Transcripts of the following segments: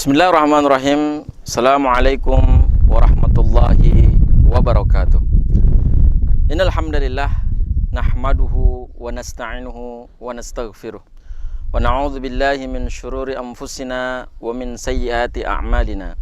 Bismillahirrahmanirrahim. Assalamualaikum warahmatullahi wabarakatuh. Innal hamdalillah nahmaduhu wa nasta'inuhu wa nastaghfiruh. Wa na'udzu billahi min syururi anfusina wa min sayyiati a'malina.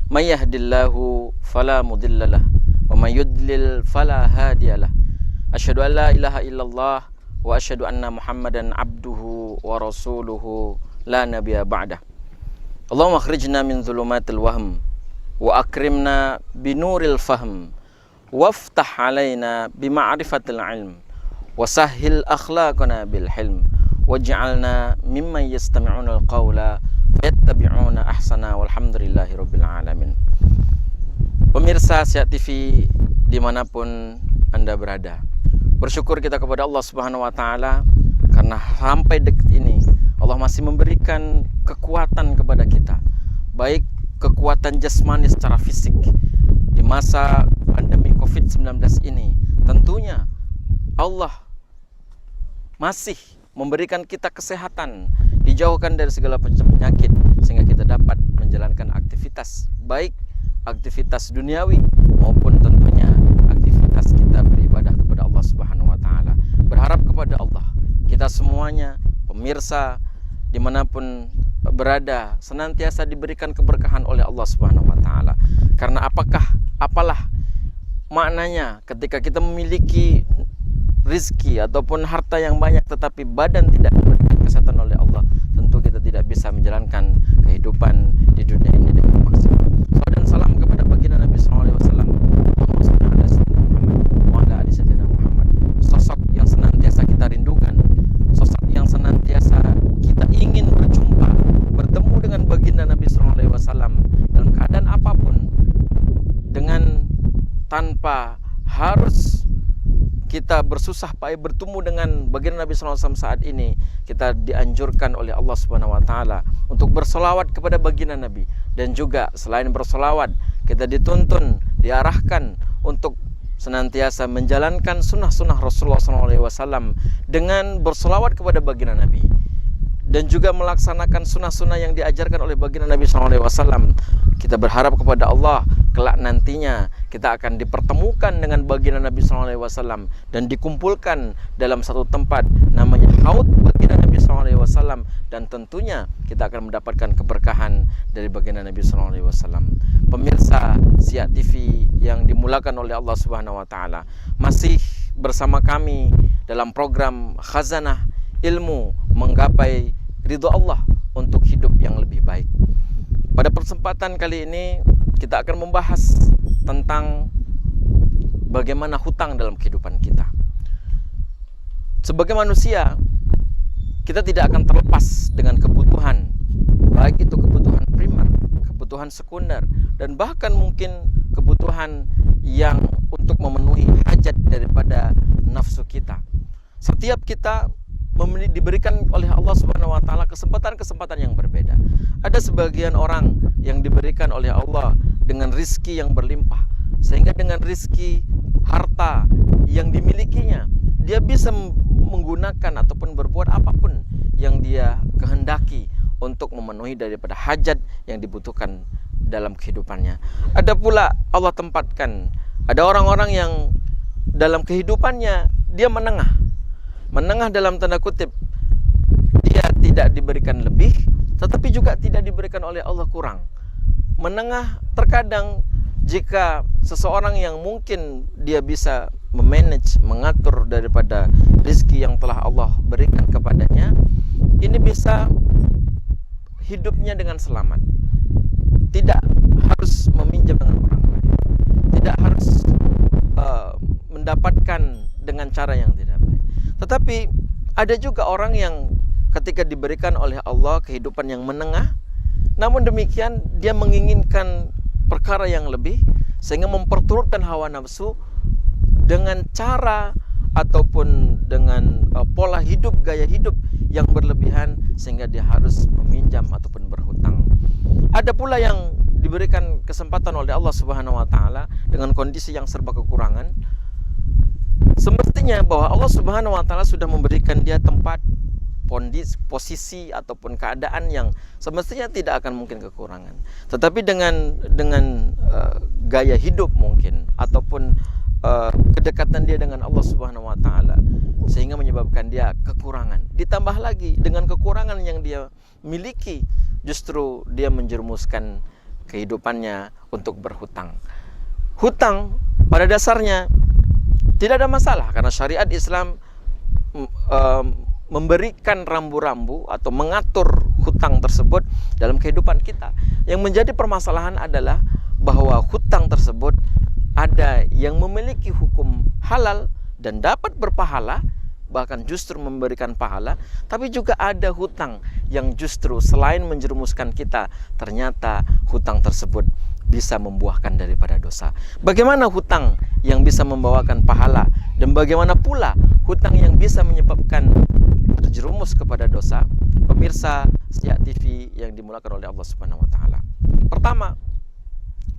May yahdihillahu fala mudhillalah wa may yudlil fala hadiyalah. Asyhadu an la ilaha illallah wa asyhadu anna Muhammadan abduhu wa rasuluhu la nabiyya ba'dah. Allahumma akhrijna min dhulumatil wahm wa akrimna binuril fahm waftah alaina bima'rifatil ilm wa sahhil akhlaqana bil hilm waj'alna mimman yastami'una al-qawla fayattabi'una ahsana walhamdulillahi rabbil alamin. Pemirsa Siak TV dimanapun Anda berada, bersyukur kita kepada Allah Subhanahu wa Ta'ala karena sampai detik ini Allah masih memberikan kekuatan kepada kita, baik kekuatan jasmani secara fisik di masa pandemi COVID-19 ini. Tentunya Allah masih memberikan kita kesehatan, dijauhkan dari segala macam penyakit, sehingga kita dapat menjalankan aktivitas, baik aktivitas duniawi maupun tentunya aktivitas kita beribadah kepada Allah Subhanahu wa Ta'ala. Berharap kepada Allah, kita semuanya, pemirsa dimanapun berada, senantiasa diberikan keberkahan oleh Allah Subhanahu wa Ta'ala. Karena apalah maknanya ketika kita memiliki rizki ataupun harta yang banyak tetapi badan tidak diberikan kesehatan oleh Allah, tentu kita tidak bisa menjalankan kehidupan di dunia ini dengan maksimal. Salam dan salam kepada baginda Nabi sallallahu alaihi wasallam, sosok yang senantiasa kita rindukan, sosok yang senantiasa kita ingin bertemu dengan baginda Nabi sallallahu alaihi wasallam dalam keadaan apapun, dengan tanpa harus kita bersusah payah bertemu dengan baginda Nabi sallallahu alaihi wasallam. Saat ini kita dianjurkan oleh Allah Subhanahu wa Ta'ala untuk bersolawat kepada baginda Nabi, dan juga selain bersolawat kita dituntun, diarahkan untuk senantiasa menjalankan sunnah-sunnah Rasulullah SAW dengan bersolawat kepada baginda Nabi, dan juga melaksanakan sunnah-sunnah yang diajarkan oleh baginda Nabi SAW. Kita berharap kepada Allah, kelak nantinya kita akan dipertemukan dengan baginda Nabi SAW dan dikumpulkan dalam satu tempat namanya Haud baginda Nabi SAW, dan tentunya kita akan mendapatkan keberkahan dari baginda Nabi SAW. Pemirsa Siak TV yang dimulakan oleh Allah Subhanahu wa Ta'ala, masih bersama kami dalam program Khazanah Ilmu Menggapai Ridho Allah untuk hidup yang lebih baik. Pada kesempatan kali ini kita akan membahas tentang bagaimana hutang dalam kehidupan kita. Sebagai manusia, kita tidak akan terlepas dengan kebutuhan, baik itu kebutuhan primer, kebutuhan sekunder, dan bahkan mungkin kebutuhan yang untuk memenuhi hajat daripada nafsu kita. Setiap kita diberikan oleh Allah Subhanahu wa Ta'ala kesempatan-kesempatan yang berbeda. Ada sebagian orang yang diberikan oleh Allah dengan rizki yang berlimpah, sehingga dengan rizki harta yang dimilikinya dia bisa menggunakan ataupun berbuat apapun yang dia kehendaki untuk memenuhi daripada hajat yang dibutuhkan dalam kehidupannya. Ada pula Allah tempatkan, ada orang-orang yang dalam kehidupannya dia menengah dalam tanda kutip, dia tidak diberikan lebih tetapi juga tidak diberikan oleh Allah kurang. Menengah terkadang jika seseorang yang mungkin dia bisa memanage, mengatur daripada rezeki yang telah Allah berikan kepadanya, ini bisa hidupnya dengan selamat, tidak harus meminjam dengan orang lain, tidak harus mendapatkan dengan cara yang tidak baik. Tetapi ada juga orang yang ketika diberikan oleh Allah kehidupan yang menengah, namun demikian dia menginginkan perkara yang lebih, sehingga memperturutkan hawa nafsu dengan cara ataupun dengan pola hidup, gaya hidup yang berlebihan, sehingga dia harus meminjam ataupun berhutang. Ada pula yang diberikan kesempatan oleh Allah Subhanahu wa Ta'ala dengan kondisi yang serba kekurangan. Semestinya bahwa Allah Subhanahu wa Ta'ala sudah memberikan dia tempat posisi ataupun keadaan yang semestinya tidak akan mungkin kekurangan. Tetapi dengan gaya hidup mungkin ataupun kedekatan dia dengan Allah Subhanahu wa taala sehingga menyebabkan dia kekurangan. Ditambah lagi dengan kekurangan yang dia miliki, justru dia menjerumuskan kehidupannya untuk berhutang. Hutang pada dasarnya tidak ada masalah karena syariat Islam memberikan rambu-rambu atau mengatur hutang tersebut dalam kehidupan kita. Yang menjadi permasalahan adalah bahwa hutang tersebut ada yang memiliki hukum halal dan dapat berpahala, bahkan justru memberikan pahala, tapi juga ada hutang yang justru selain menjerumuskan kita, ternyata hutang tersebut bisa membuahkan daripada dosa. Bagaimana hutang yang bisa membawakan pahala dan bagaimana pula hutang yang bisa menyebabkan terjerumus kepada dosa? Pemirsa Setia TV yang dimulakan oleh Allah Subhanahu wa taala. Pertama,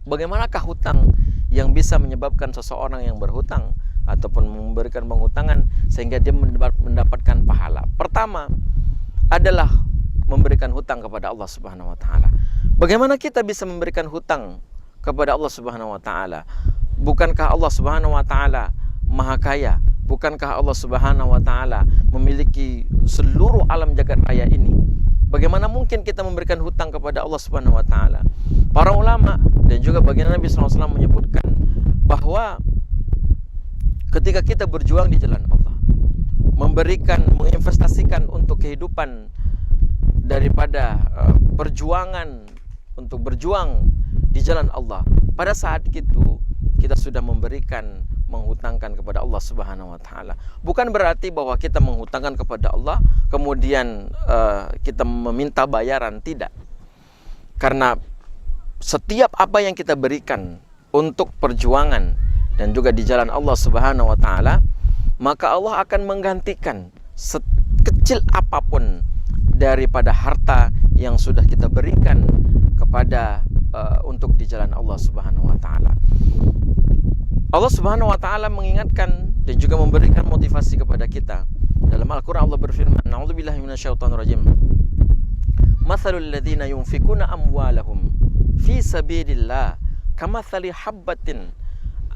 bagaimanakah hutang yang bisa menyebabkan seseorang yang berhutang ataupun memberikan penghutangan sehingga dia mendapatkan pahala? Pertama adalah memberikan hutang kepada Allah Subhanahu wa taala. Bagaimana kita bisa memberikan hutang kepada Allah Subhanahu wa taala? Bukankah Allah Subhanahu wa taala Maha Kaya? Bukankah Allah Subhanahu wa taala memiliki seluruh alam jagat raya ini? Bagaimana mungkin kita memberikan hutang kepada Allah Subhanahu wa taala? Para ulama dan juga baginda Nabi SAW menyebutkan bahwa ketika kita berjuang di jalan Allah, menginvestasikan untuk kehidupan daripada perjuangan untuk berjuang di jalan Allah, pada saat itu kita sudah menghutangkan kepada Allah Subhanahu wa taala. Bukan berarti bahwa kita menghutangkan kepada Allah kemudian kita meminta bayaran, tidak. Karena setiap apa yang kita berikan untuk perjuangan dan juga di jalan Allah Subhanahu wa taala, maka Allah akan menggantikan sekecil apapun daripada harta yang sudah kita berikan kepada untuk di jalan Allah Subhanahu wa taala. Allah Subhanahu wa taala mengingatkan dan juga memberikan motivasi kepada kita. Dalam Al-Qur'an Allah berfirman, "A'udzubillahi minasyaitonirrajim. Matsalul ladzina yunfikuna amwalahum fi sabilillah kamatsali habbatin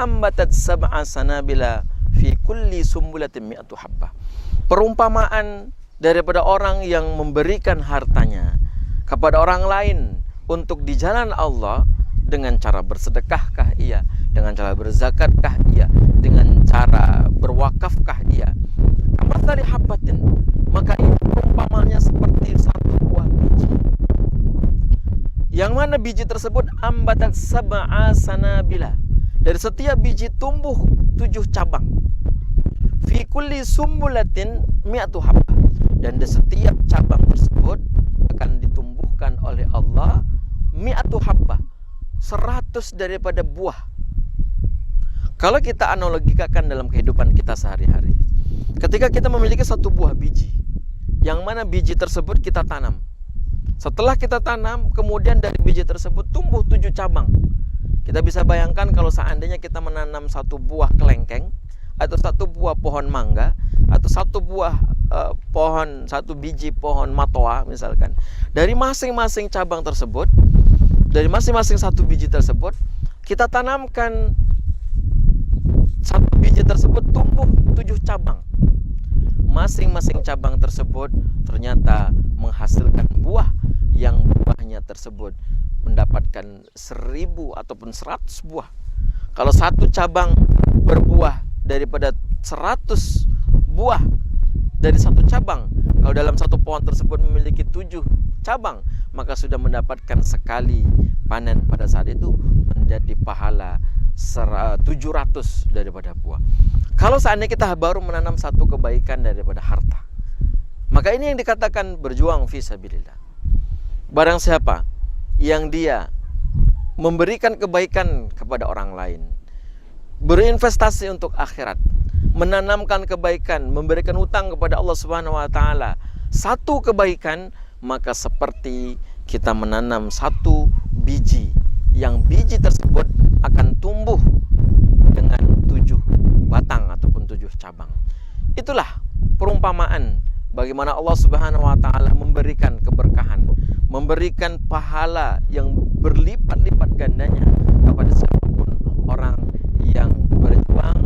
ambatat sab'a sanabila fi kulli sumbulatin mi'atu habbah." Perumpamaan daripada orang yang memberikan hartanya kepada orang lain untuk di jalan Allah dengan cara bersedekahkah ia, dengan cara berzakatkah ia, dengan cara berwakafkah ia. Kamatsali habbatin, maka ini perumpamaannya seperti satu buah biji, yang mana biji tersebut ambatat sab'a sanabila, dari setiap biji tumbuh 7 cabang. Fi kulli sumbulatin mi'atu habbah, dan di setiap cabang tersebut akan ditumbuhkan oleh Allah mi'atu habbah, 100 daripada buah. Kalau kita analogikan dalam kehidupan kita sehari-hari, ketika kita memiliki satu buah biji, yang mana biji tersebut kita tanam. Setelah kita tanam, kemudian dari biji tersebut tumbuh 7 cabang. Kita bisa bayangkan kalau seandainya kita menanam satu buah kelengkeng, atau satu buah pohon mangga, atau satu biji pohon matoa misalkan. Dari masing-masing cabang tersebut, dari masing-masing satu biji tersebut, kita tanamkan satu biji tersebut tumbuh 7 cabang. Masing-masing cabang tersebut ternyata menghasilkan buah, yang buahnya tersebut mendapatkan 1000 ataupun 100 buah. Kalau satu cabang berbuah daripada 100 buah dari satu cabang, kalau dalam satu pohon tersebut memiliki 7 cabang, maka sudah mendapatkan sekali panen pada saat itu menjadi pahala 700 daripada buah. Kalau seandainya kita baru menanam satu kebaikan daripada harta, maka ini yang dikatakan berjuang fisabilillah. Barang siapa yang dia memberikan kebaikan kepada orang lain, berinvestasi untuk akhirat, menanamkan kebaikan, memberikan hutang kepada Allah Subhanahu wa taala, satu kebaikan, maka seperti kita menanam satu biji, yang biji tersebut akan tumbuh dengan 7 batang ataupun 7 cabang. Itulah perumpamaan bagaimana Allah Subhanahu wa taala memberikan keberkahan, memberikan pahala yang berlipat-lipat gandanya kepada siapapun orang yang berjuang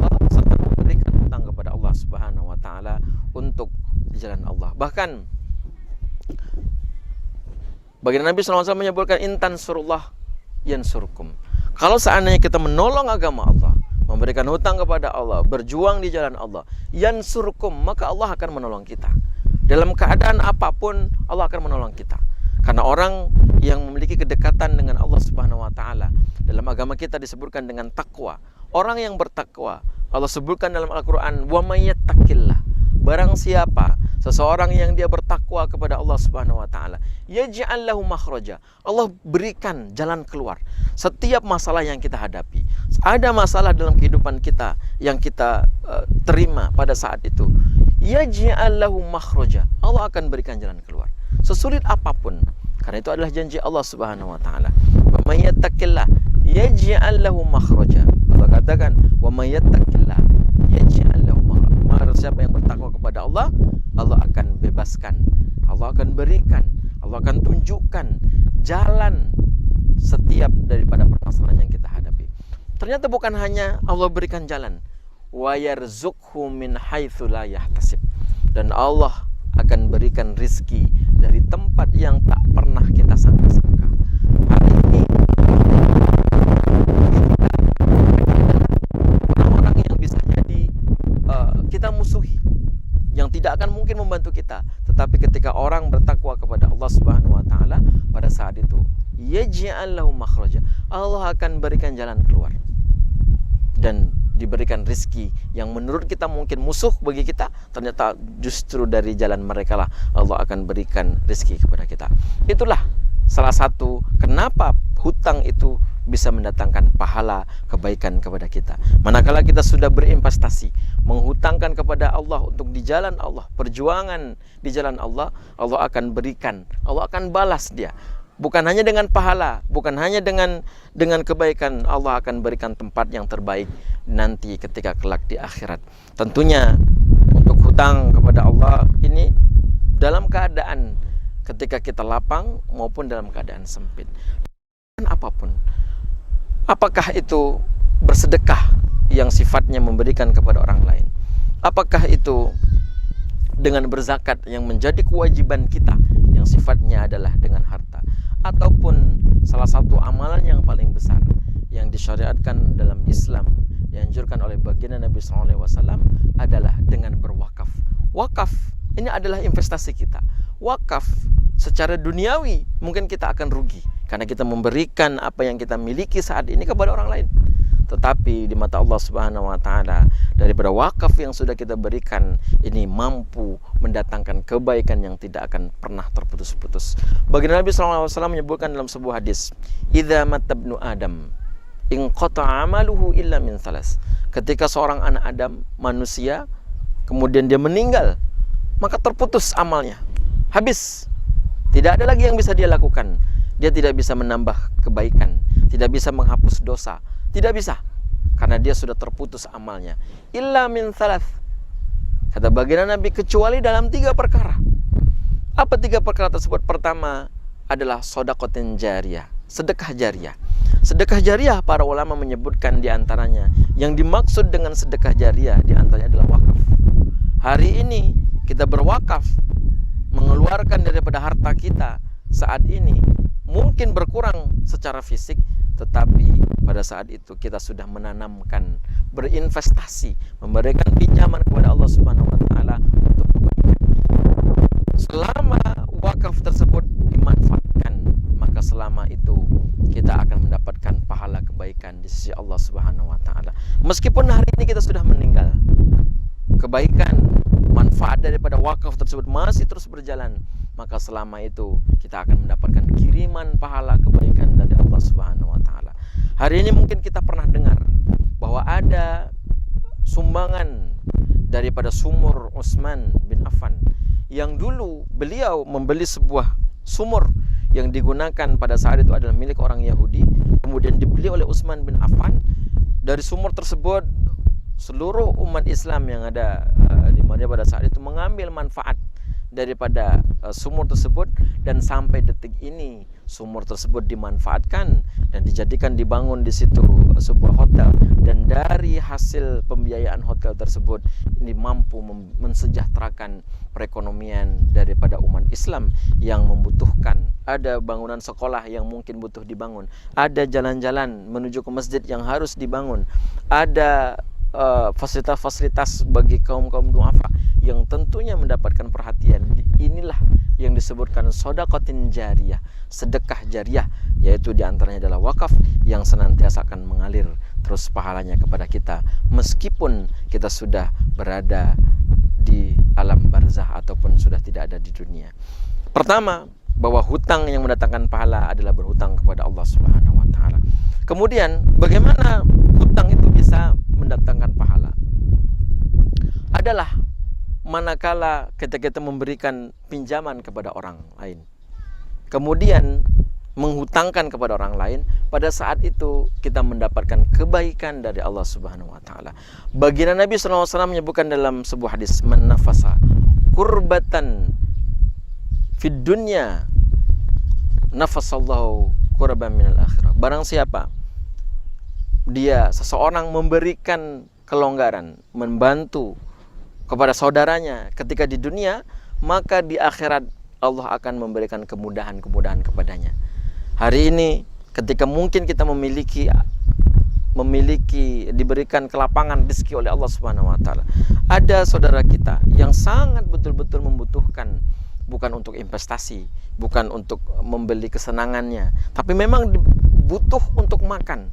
Allah serta memberikan hutang kepada Allah Subhanahu wa taala untuk di jalan Allah. Bahkan baginda Nabi SAW menyebutkan intan surullah yansurkum. Kalau seandainya kita menolong agama Allah, memberikan hutang kepada Allah, berjuang di jalan Allah, yansurkum, maka Allah akan menolong kita. Dalam keadaan apapun Allah akan menolong kita. Karena orang yang memiliki kedekatan dengan Allah Subhanahu wa taala, dalam agama kita disebutkan dengan takwa. Orang yang bertakwa, Allah sebutkan dalam Al-Qur'an, wa may yattaqillah. Barang siapa seseorang yang dia bertakwa kepada Allah Subhanahu wa taala, yaj'al lahu makhraja. Allah berikan jalan keluar setiap masalah yang kita hadapi. Ada masalah dalam kehidupan kita yang kita terima pada saat itu, yaj'al lahu makhraja. Allah akan berikan jalan keluar sesulit apapun. Karena itu adalah janji Allah Subhanahu wa taala. Wa may yattaqillah yaj'al lahu makhraja. Allah katakan, wa may yattaqillah yaj'al lahu makhraja. Siapa yang bertakwa kepada Allah, Allah akan bebaskan, Allah akan berikan, Allah akan tunjukkan jalan setiap daripada permasalahan yang kita hadapi. Ternyata bukan hanya Allah berikan jalan, wa yarzuqhu min haitsu la yahtasib, dan Allah akan berikan rizki dari tempat yang tak pernah kita sangka-sangka. Hari ini orang-orang yang bisa jadi kita musuhi, yang tidak akan mungkin membantu kita. Tetapi ketika orang bertakwa kepada Allah Subhanahu wa taala, pada saat itu yaj'al lahu makhraja, Allah akan berikan jalan keluar dan diberikan rizki yang menurut kita mungkin musuh bagi kita, ternyata justru dari jalan mereka lah Allah akan berikan rizki kepada kita. Itulah salah satu kenapa hutang itu bisa mendatangkan pahala kebaikan kepada kita. Manakala kita sudah berinvestasi, menghutangkan kepada Allah untuk di jalan Allah, perjuangan di jalan Allah, Allah akan berikan, Allah akan balas dia. Bukan hanya dengan pahala, bukan hanya dengan kebaikan, Allah akan berikan tempat yang terbaik nanti ketika kelak di akhirat. Tentunya untuk hutang kepada Allah ini dalam keadaan ketika kita lapang maupun dalam keadaan sempit. Apapun, apakah itu bersedekah yang sifatnya memberikan kepada orang lain, apakah itu dengan berzakat yang menjadi kewajiban kita yang sifatnya adalah dengan harta, ataupun salah satu amalan yang paling besar yang disyariatkan dalam Islam, dianjurkan oleh baginda Nabi SAW adalah dengan berwakaf. Wakaf ini adalah investasi kita. Wakaf secara duniawi mungkin kita akan rugi karena kita memberikan apa yang kita miliki saat ini kepada orang lain. Tetapi di mata Allah Subhanahu wa taala, daripada wakaf yang sudah kita berikan ini mampu mendatangkan kebaikan yang tidak akan pernah terputus-putus. Baginda Nabi SAW menyebutkan dalam sebuah hadis, idza matabnu adam inqata amaluhu illa min thalas. Ketika seorang anak Adam, manusia, kemudian dia meninggal, maka terputus amalnya, habis. Tidak ada lagi yang bisa dia lakukan. Dia tidak bisa menambah kebaikan, tidak bisa menghapus dosa, tidak bisa, karena dia sudah terputus amalnya. Illa min thalath, kata baginda Nabi, kecuali dalam 3 perkara. Apa 3 perkara tersebut? Pertama adalah shadaqatin jariyah, sedekah jariyah. Sedekah jariyah para ulama menyebutkan diantaranya, yang dimaksud dengan sedekah jariyah diantaranya adalah wakaf. Hari ini kita berwakaf, mengeluarkan daripada harta kita saat ini mungkin berkurang secara fisik, tetapi pada saat itu kita sudah menanamkan, berinvestasi, memberikan pinjaman kepada Allah Subhanahu wa taala untuk kebaikan. Selama wakaf tersebut dimanfaatkan, maka selama itu kita akan mendapatkan pahala kebaikan di sisi Allah Subhanahu wa taala. Meskipun hari ini kita sudah meninggal, kebaikan, manfaat daripada wakaf tersebut masih terus berjalan, maka selama itu kita akan mendapatkan kiriman pahala kebaikan dari Allah Subhanahu wa taala. Hari ini mungkin kita pernah dengar bahwa ada sumbangan daripada sumur Utsman bin Affan, yang dulu beliau membeli sebuah sumur yang digunakan pada saat itu adalah milik orang Yahudi, kemudian dibeli oleh Utsman bin Affan. Dari sumur tersebut seluruh umat Islam yang ada di mana pada saat itu mengambil manfaat daripada sumur tersebut, dan sampai detik ini sumur tersebut dimanfaatkan dan dijadikan dibangun di situ sebuah hotel, dan dari hasil pembiayaan hotel tersebut ini mampu mensejahterakan perekonomian daripada umat Islam yang membutuhkan. Ada bangunan sekolah yang mungkin butuh dibangun, ada jalan-jalan menuju ke masjid yang harus dibangun, ada fasilitas-fasilitas bagi kaum-kaum duafa yang tentunya mendapatkan perhatian. Inilah yang disebutkan shadaqatin jariyah, sedekah jariyah, yaitu diantaranya adalah wakaf yang senantiasa akan mengalir terus pahalanya kepada kita meskipun kita sudah berada di alam barzah ataupun sudah tidak ada di dunia. Pertama, bahwa hutang yang mendatangkan pahala adalah berhutang kepada Allah Subhanahu wa taala. Kemudian, bagaimana hutang itu bisa mendatangkan pahala? Adalah manakala kita memberikan pinjaman kepada orang lain, kemudian menghutangkan kepada orang lain, pada saat itu kita mendapatkan kebaikan dari Allah Subhanahu wa taala. Baginda Nabi SAW menyebutkan dalam sebuah hadis, man nafasa kurbatan fid dunya nafasallahu kurban minal akhirah. Barang siapa seseorang memberikan kelonggaran, membantu kepada saudaranya ketika di dunia, maka di akhirat Allah akan memberikan kemudahan-kemudahan kepadanya. Hari ini ketika mungkin kita diberikan kelapangan rezeki oleh Allah Subhanahu wa taala, ada saudara kita yang sangat betul-betul membutuhkan, bukan untuk investasi, bukan untuk membeli kesenangannya, tapi memang butuh untuk makan.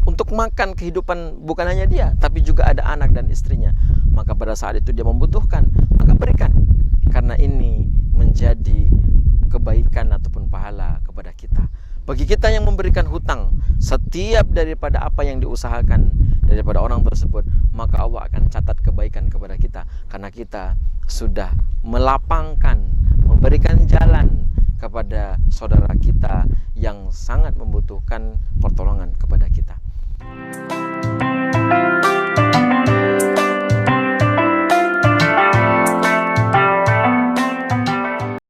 Untuk makan kehidupan bukan hanya dia, tapi juga ada anak dan istrinya. Maka pada saat itu dia membutuhkan, maka berikan. Karena ini menjadi kebaikan ataupun pahala kepada kita. Bagi kita yang memberikan hutang, setiap daripada apa yang diusahakan daripada orang tersebut, maka Allah akan catat kebaikan kepada kita. Karena kita sudah melapangkan, memberikan jalan kepada saudara kita yang sangat membutuhkan pertolongan kepada